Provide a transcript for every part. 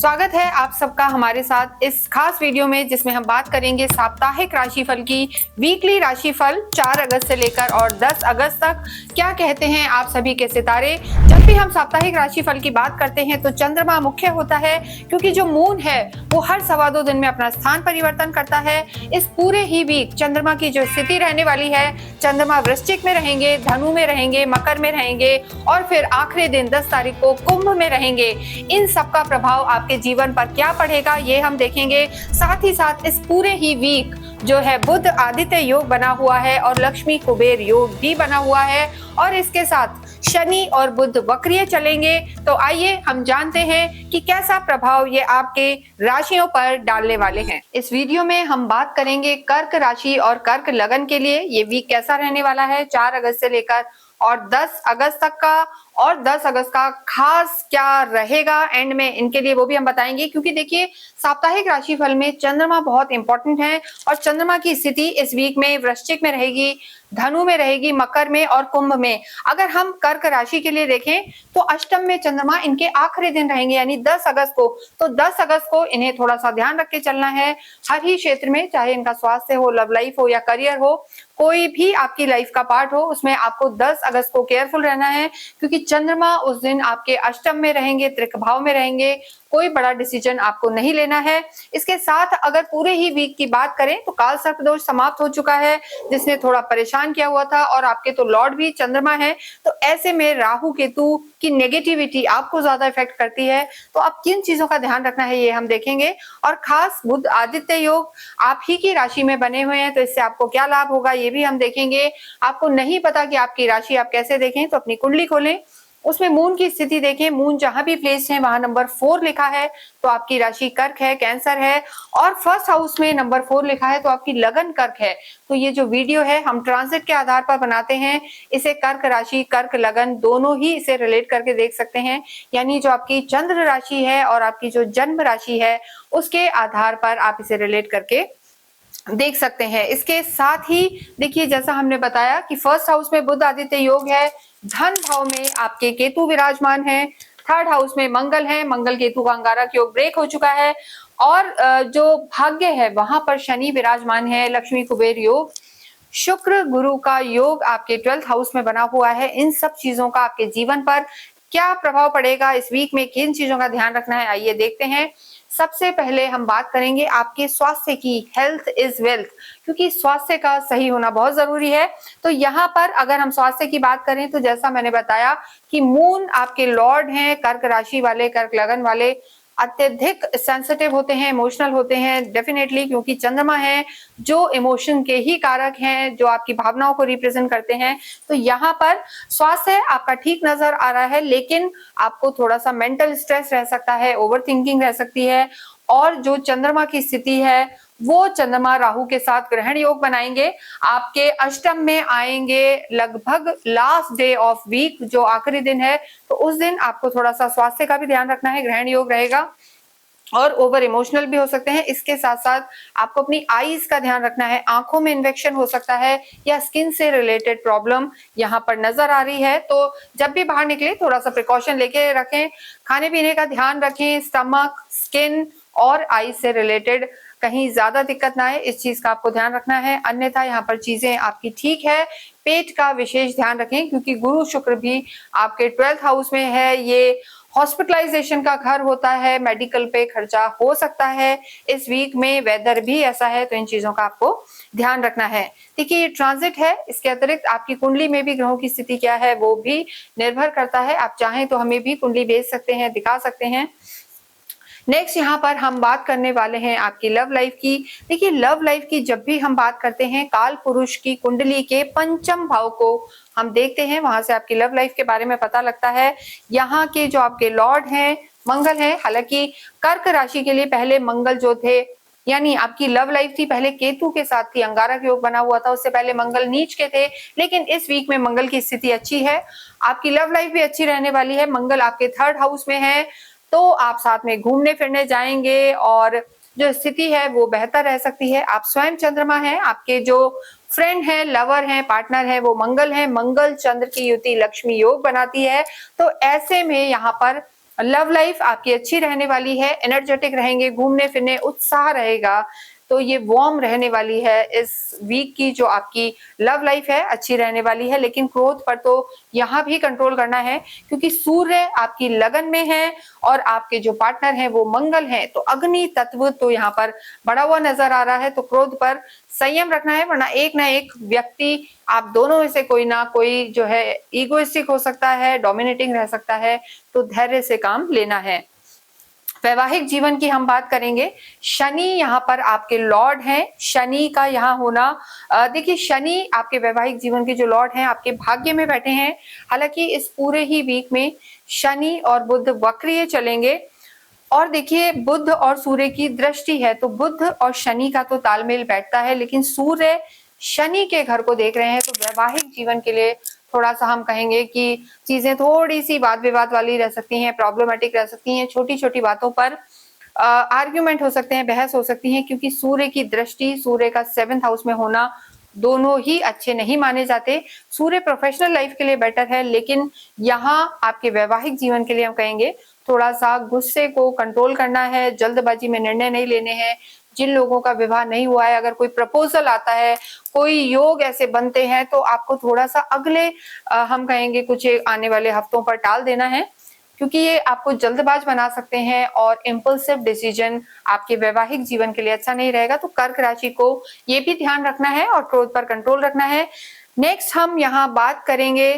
स्वागत है आप सबका हमारे साथ इस खास वीडियो में, जिसमें हम बात करेंगे साप्ताहिक राशिफल की। वीकली राशिफल 4 अगस्त से लेकर और 10 अगस्त तक क्या कहते हैं आप सभी के सितारे। जब भी हम साप्ताहिक राशिफल की बात करते हैं तो चंद्रमा मुख्य होता है, क्योंकि जो मून है वो हर 2.25 दिन में अपना स्थान परिवर्तन करता है। इस पूरे ही वीक चंद्रमा की जो स्थिति रहने वाली है, चंद्रमा वृश्चिक में रहेंगे, धनु में रहेंगे, मकर में रहेंगे और फिर आखिरी दिन 10 तारीख को कुंभ में रहेंगे। इन सबका प्रभाव आपके जीवन पर क्या पड़ेगा ये हम देखेंगे। साथ ही साथ इस पूरे ही वीक जो है बुध आदित्य योग बना हुआ है और लक्ष्मी कुबेर योग भी बना हुआ है, और इसके साथ शनि और बुध वक्रीय चलेंगे। तो आइए हम जानते हैं कि कैसा प्रभाव ये आपके राशियों पर डालने वाले हैं। इस वीडियो में हम बात करेंगे कर्क राशि और कर्क लगन के लिए ये वीक कैसा रहने वाला है 4 अगस्त से लेकर और 10 अगस्त तक का, और 10 अगस्त का खास क्या रहेगा एंड में, इनके लिए वो भी हम बताएंगे। क्योंकि देखिए साप्ताहिक राशिफल में चंद्रमा बहुत इंपॉर्टेंट है और चंद्रमा की स्थिति इस वीक में वृश्चिक में रहेगी, धनु में रहेगी, मकर में और कुंभ में। अगर हम कर्क राशि के लिए देखें तो अष्टम में चंद्रमा इनके आखिरी दिन रहेंगे, यानी 10 अगस्त को। तो 10 अगस्त को इन्हें थोड़ा सा ध्यान रख के चलना है हर ही क्षेत्र में, चाहे इनका स्वास्थ्य हो, लव लाइफ हो या करियर हो, कोई भी आपकी लाइफ का पार्ट हो, उसमें आपको 10 अगस्त को केयरफुल रहना है। क्योंकि चंद्रमा उस दिन आपके अष्टम में रहेंगे, त्रिक भाव में रहेंगे, कोई बड़ा डिसीजन आपको नहीं लेना है। इसके साथ अगर पूरे ही वीक की बात करें तो काल सर्प दोष समाप्त हो चुका है, जिसने थोड़ा परेशान किया हुआ था, और आपके तो लॉर्ड भी चंद्रमा है। तो ऐसे में राहु केतु की नेगेटिविटी आपको ज्यादा इफेक्ट करती है। तो आप किन चीजों का ध्यान रखना है ये हम देखेंगे। और खास बुध आदित्य योग आप ही की राशि में बने हुए हैं, तो इससे आपको क्या लाभ होगा ये भी हम देखेंगे। आपको नहीं पता कि आपकी राशि आप कैसे देखें, तो अपनी कुंडली खोलें, उसमें मून की स्थिति देखें। मून जहां भी प्लेस्ड है वहां नंबर 4 लिखा है तो आपकी राशि कर्क है, कैंसर है, और फर्स्ट हाउस में नंबर 4 लिखा है तो आपकी लगन कर्क है। तो ये जो वीडियो है हम ट्रांजिट के आधार पर बनाते हैं, इसे कर्क राशि, कर्क लगन दोनों ही इसे रिलेट करके देख सकते हैं। यानी जो आपकी चंद्र राशि है और आपकी जो जन्म राशि है उसके आधार पर आप इसे रिलेट करके देख सकते हैं। इसके साथ ही देखिए, जैसा हमने बताया कि फर्स्ट हाउस में बुध आदित्य योग है, धन भाव में आपके केतु विराजमान है, थर्ड हाउस में मंगल है, मंगल केतु का अंगारक योग ब्रेक हो चुका है, और जो भाग्य है वहां पर शनि विराजमान है, लक्ष्मी कुबेर योग, शुक्र गुरु का योग आपके 12th हाउस में बना हुआ है। इन सब चीजों का आपके जीवन पर क्या प्रभाव पड़ेगा, इस वीक में किन चीजों का ध्यान रखना है, आइए देखते हैं। सबसे पहले हम बात करेंगे आपके स्वास्थ्य की। हेल्थ इज वेल्थ, क्योंकि स्वास्थ्य का सही होना बहुत जरूरी है। तो यहाँ पर अगर हम स्वास्थ्य की बात करें तो जैसा मैंने बताया कि मून आपके लॉर्ड हैं, कर्क राशि वाले, कर्क लगन वाले अत्यधिक सेंसिटिव होते हैं, इमोशनल होते हैं डेफिनेटली, क्योंकि चंद्रमा है जो इमोशन के ही कारक हैं, जो आपकी भावनाओं को रिप्रेजेंट करते हैं। तो यहाँ पर स्वास्थ्य आपका ठीक नजर आ रहा है, लेकिन आपको थोड़ा सा मेंटल स्ट्रेस रह सकता है, ओवर थिंकिंग रह सकती है। और जो चंद्रमा की स्थिति है वो चंद्रमा राहु के साथ ग्रहण योग बनाएंगे, आपके अष्टम में आएंगे लगभग लास्ट डे ऑफ वीक, जो आखिरी दिन है। तो उस दिन आपको थोड़ा सा स्वास्थ्य का भी ध्यान रखना है, ग्रहण योग रहेगा और ओवर इमोशनल भी हो सकते हैं। इसके साथ साथ आपको अपनी आईज का ध्यान रखना है, आंखों में इन्फेक्शन हो सकता है या स्किन से रिलेटेड प्रॉब्लम यहाँ पर नजर आ रही है। तो जब भी बाहर निकले थोड़ा सा प्रिकॉशन लेके रखें, खाने पीने का ध्यान रखें, स्टमक, स्किन और आईज से रिलेटेड कहीं ज्यादा दिक्कत ना आए, इस चीज का आपको ध्यान रखना है। अन्यथा यहाँ पर चीजें आपकी ठीक है। पेट का विशेष ध्यान रखें, क्योंकि गुरु शुक्र भी आपके 12th हाउस में है, ये हॉस्पिटलाइजेशन का घर होता है, मेडिकल पे खर्चा हो सकता है इस वीक में, वेदर भी ऐसा है, तो इन चीजों का आपको ध्यान रखना है। देखिए ये ट्रांजिट है, इसके अतिरिक्त आपकी कुंडली में भी ग्रहों की स्थिति क्या है वो भी निर्भर करता है। आप चाहें तो हमें भी कुंडली भेज सकते हैं, दिखा सकते हैं। नेक्स्ट यहाँ पर हम बात करने वाले हैं आपकी लव लाइफ की। देखिए लव लाइफ की जब भी हम बात करते हैं, काल पुरुष की कुंडली के पंचम भाव को हम देखते हैं, वहां से आपकी लव लाइफ के बारे में पता लगता है। यहाँ के जो आपके लॉर्ड हैं मंगल है, हालांकि कर्क राशि के लिए पहले मंगल जो थे, यानी आपकी लव लाइफ थी पहले केतु के साथ थी, अंगारक योग बना हुआ था, उससे पहले मंगल नीच के थे। लेकिन इस वीक में मंगल की स्थिति अच्छी है, आपकी लव लाइफ भी अच्छी रहने वाली है। मंगल आपके 3rd हाउस में है, तो आप साथ में घूमने फिरने जाएंगे और जो स्थिति है वो बेहतर रह सकती है। आप स्वयं चंद्रमा हैं, आपके जो फ्रेंड हैं, लवर हैं, पार्टनर हैं वो मंगल हैं। मंगल चंद्र की युति लक्ष्मी योग बनाती है। तो ऐसे में यहाँ पर लव लाइफ आपकी अच्छी रहने वाली है, एनर्जेटिक रहेंगे, घूमने फिरने उत्साह रहेगा, तो ये वार्म रहने वाली है। इस वीक की जो आपकी लव लाइफ है अच्छी रहने वाली है, लेकिन क्रोध पर तो यहाँ भी कंट्रोल करना है, क्योंकि सूर्य आपकी लगन में है और आपके जो पार्टनर हैं वो मंगल हैं, तो अग्नि तत्व तो यहाँ पर बढ़ा हुआ नजर आ रहा है। तो क्रोध पर संयम रखना है, वरना एक ना एक व्यक्ति आप दोनों में से कोई ना कोई जो है इगोइस्टिक हो सकता है, डोमिनेटिंग रह सकता है, तो धैर्य से काम लेना है। वैवाहिक जीवन की हम बात करेंगे, शनि यहाँ पर आपके लॉर्ड हैं। शनि का यहाँ होना, देखिए शनि आपके वैवाहिक जीवन के जो लॉर्ड हैं आपके भाग्य में बैठे हैं। हालांकि इस पूरे ही वीक में शनि और बुध वक्रीय चलेंगे, और देखिए बुध और सूर्य की दृष्टि है, तो बुध और शनि का तो तालमेल बैठता है, लेकिन सूर्य शनि के घर को देख रहे हैं, तो वैवाहिक जीवन के लिए थोड़ा सा हम कहेंगे कि चीजें थोड़ी सी वाद विवाद वाली रह सकती हैं, प्रॉब्लमेटिक रह सकती हैं, छोटी छोटी बातों पर आर्ग्यूमेंट हो सकते हैं, बहस हो सकती है, क्योंकि सूर्य की दृष्टि, सूर्य का 7th हाउस में होना दोनों ही अच्छे नहीं माने जाते। सूर्य प्रोफेशनल लाइफ के लिए बेटर है, लेकिन यहाँ आपके वैवाहिक जीवन के लिए हम कहेंगे थोड़ा सा गुस्से को कंट्रोल करना है, जल्दबाजी में निर्णय नहीं लेने हैं। जिन लोगों का विवाह नहीं हुआ है, अगर कोई प्रपोजल आता है, कोई योग ऐसे बनते हैं, तो आपको थोड़ा सा अगले हम कहेंगे कुछ आने वाले हफ्तों पर टाल देना है, क्योंकि ये आपको जल्दबाज बना सकते हैं और इम्पल्सिव डिसीजन आपके वैवाहिक जीवन के लिए अच्छा नहीं रहेगा। तो कर्क राशि को ये भी ध्यान रखना है और क्रोध पर कंट्रोल रखना है। नेक्स्ट हम यहाँ बात करेंगे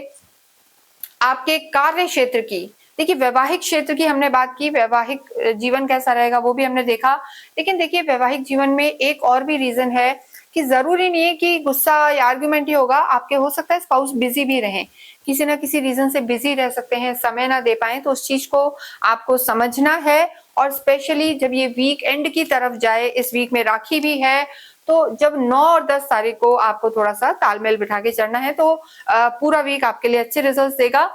आपके कार्य क्षेत्र की। देखिए वैवाहिक क्षेत्र की हमने बात की, वैवाहिक जीवन कैसा रहेगा वो भी हमने देखा, लेकिन देखिए वैवाहिक जीवन में एक और भी रीजन है कि जरूरी नहीं है कि गुस्सा या आर्ग्यूमेंट ही होगा, आपके हो सकता है स्पाउस बिजी भी रहें, किसी ना किसी रीजन से बिजी रह सकते हैं, समय ना दे पाए, तो उस चीज को आपको समझना है। और स्पेशली जब ये वीक एंड की तरफ जाए, इस वीक में राखी भी है, तो जब 9 और 10 तारीख को आपको थोड़ा सा तालमेल बिठा के चलना है, तो पूरा वीक आपके लिए अच्छे रिजल्ट देगा।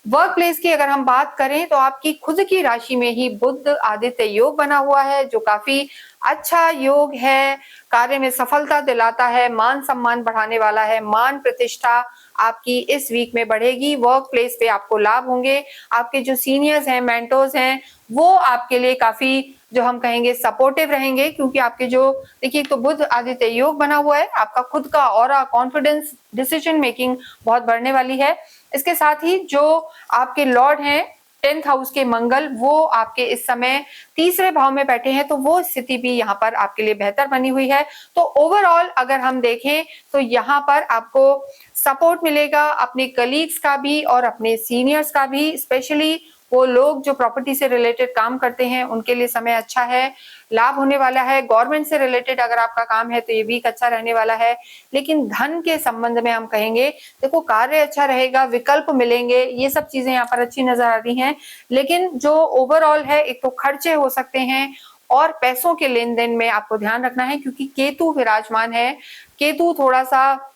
वर्क प्लेस की अगर हम बात करें, तो आपकी खुद की राशि में ही बुध आदित्य योग बना हुआ है, जो काफी अच्छा योग है, कार्य में सफलता दिलाता है, मान सम्मान बढ़ाने वाला है, मान प्रतिष्ठा आपकी इस वीक में बढ़ेगी। वर्क प्लेस पे आपको लाभ होंगे, आपके जो सीनियर्स हैं, मेंटोर्स हैं, वो आपके लिए काफी जो हम कहेंगे सपोर्टिव रहेंगे, क्योंकि आपके जो देखिए तो बुध आदित्य योग बना हुआ है, आपका खुद का ऑरा, कॉन्फिडेंस, डिसीजन मेकिंग बहुत बढ़ने वाली है। इसके साथ ही जो आपके लॉर्ड हैं 10th हाउस के मंगल, वो आपके इस समय तीसरे भाव में बैठे हैं, तो वो स्थिति भी यहाँ पर आपके लिए बेहतर बनी हुई है। तो ओवरऑल अगर हम देखें, तो यहाँ पर आपको सपोर्ट मिलेगा अपने कलीग्स का भी और अपने सीनियर्स का भी, स्पेशली वो लोग जो प्रॉपर्टी से रिलेटेड काम करते हैं उनके लिए समय अच्छा है, लाभ होने वाला है। गवर्नमेंट से रिलेटेड अगर आपका काम है तो ये वीक अच्छा रहने वाला है। लेकिन धन के संबंध में हम कहेंगे, देखो कार्य अच्छा रहेगा, विकल्प मिलेंगे, ये सब चीजें यहाँ पर अच्छी नजर आ रही हैं। लेकिन जो ओवरऑल है, एक तो खर्चे हो सकते हैं और पैसों के लेन देन में आपको ध्यान रखना है, क्योंकि केतु विराजमान है। केतु थोड़ा सा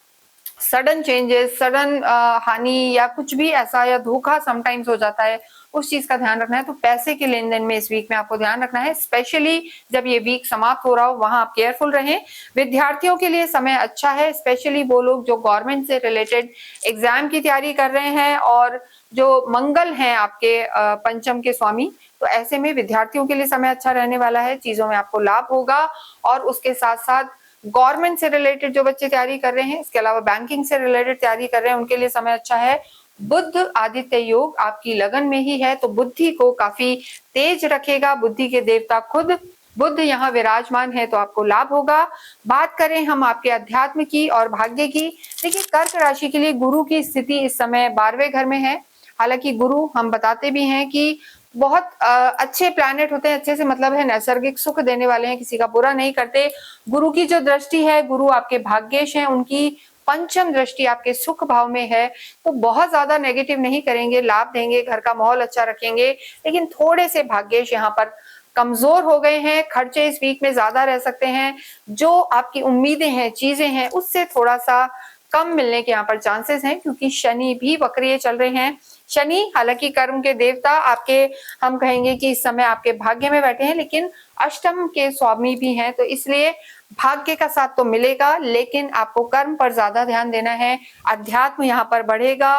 सडन चेंजेस, सडन हानि या कुछ भी ऐसा या धोखा समटाइम्स हो जाता है, उस चीज का ध्यान रखना है। तो पैसे के लेन देन में इस वीक में आपको ध्यान रखना है, स्पेशली जब ये वीक समाप्त हो रहा हो, वहां आप केयरफुल रहें। विद्यार्थियों के लिए समय अच्छा है, स्पेशली वो लोग जो गवर्नमेंट से रिलेटेड एग्जाम की तैयारी कर रहे हैं, और जो मंगल हैं आपके पंचम के स्वामी, तो ऐसे में विद्यार्थियों के लिए समय अच्छा रहने वाला है, चीजों में आपको लाभ होगा। और उसके साथ साथ गवर्नमेंट से रिलेटेड जो बच्चे तैयारी कर रहे हैं, इसके अलावा बैंकिंग से रिलेटेड तैयारी कर रहे हैं, उनके लिए समय अच्छा है। बुध आदित्य योग आपकी लगन में ही है, तो बुद्धि को काफी तेज रखेगा, बुद्धि के देवता खुद बुध यहाँ विराजमान है, तो आपको लाभ होगा। बात करें हम आपके अध्यात्म की और भाग्य की, देखिए कर्क राशि के लिए गुरु की स्थिति इस समय 12वें घर में है। हालांकि गुरु हम बताते भी हैं कि बहुत अच्छे प्लैनेट होते हैं, अच्छे से मतलब है नैसर्गिक सुख देने वाले हैं, किसी का बुरा नहीं करते। गुरु की जो दृष्टि है, गुरु आपके भाग्येश हैं, उनकी पंचम दृष्टि आपके सुख भाव में है, तो बहुत ज्यादा नेगेटिव नहीं करेंगे, लाभ देंगे, घर का माहौल अच्छा रखेंगे। लेकिन थोड़े से भाग्येश यहाँ पर कमजोर हो गए हैं, खर्चे इस वीक में ज्यादा रह सकते हैं, जो आपकी उम्मीदें हैं, चीजें हैं, उससे थोड़ा सा कम मिलने के यहाँ पर चांसेस हैं, क्योंकि शनि भी वक्रीय चल रहे हैं। शनि हालांकि कर्म के देवता आपके, हम कहेंगे कि इस समय आपके भाग्य में बैठे हैं, लेकिन अष्टम के स्वामी भी हैं, तो इसलिए भाग्य का साथ तो मिलेगा, लेकिन आपको कर्म पर ज्यादा ध्यान देना है। अध्यात्म यहाँ पर बढ़ेगा,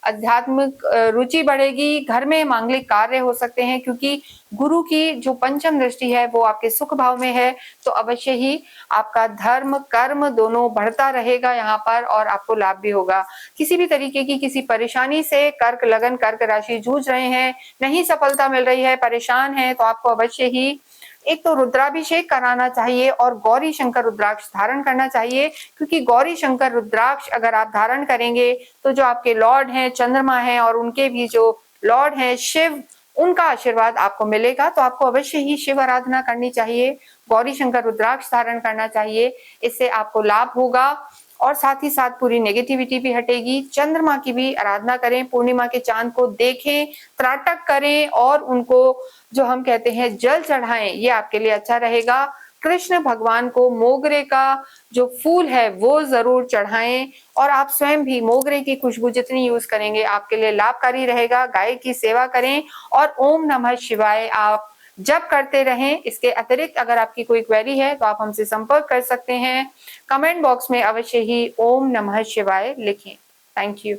आध्यात्मिक रुचि बढ़ेगी, घर में मांगलिक कार्य हो सकते हैं, क्योंकि गुरु की जो पंचम दृष्टि है वो आपके सुख भाव में है। तो अवश्य ही आपका धर्म कर्म दोनों बढ़ता रहेगा यहाँ पर और आपको लाभ भी होगा। किसी भी तरीके की किसी परेशानी से कर्क लगन कर्क राशि जूझ रहे हैं, नहीं सफलता मिल रही है, परेशान है, तो आपको अवश्य ही एक तो रुद्राभिषेक कराना चाहिए और गौरी शंकर रुद्राक्ष धारण करना चाहिए, क्योंकि गौरी शंकर रुद्राक्ष अगर आप धारण करेंगे तो जो आपके लॉर्ड हैं चंद्रमा हैं और उनके भी जो लॉर्ड हैं शिव, उनका आशीर्वाद आपको मिलेगा। तो आपको अवश्य ही शिव आराधना करनी चाहिए, गौरी शंकर रुद्राक्ष धारण करना चाहिए, इससे आपको लाभ होगा और साथ ही साथ पूरी नेगेटिविटी भी हटेगी। चंद्रमा की भी आराधना करें, पूर्णिमा के चांद को देखें, त्राटक करें और उनको जो हम कहते हैं जल चढ़ाएं, ये आपके लिए अच्छा रहेगा। कृष्ण भगवान को मोगरे का जो फूल है वो जरूर चढ़ाएं और आप स्वयं भी मोगरे की खुशबू जितनी यूज करेंगे आपके लिए लाभकारी रहेगा। गाय की सेवा करें और ओम नमः शिवाय आप जप करते रहें। इसके अतिरिक्त अगर आपकी कोई क्वेरी है तो आप हमसे संपर्क कर सकते हैं। कमेंट बॉक्स में अवश्य ही ओम नमः शिवाय लिखें। Thank you.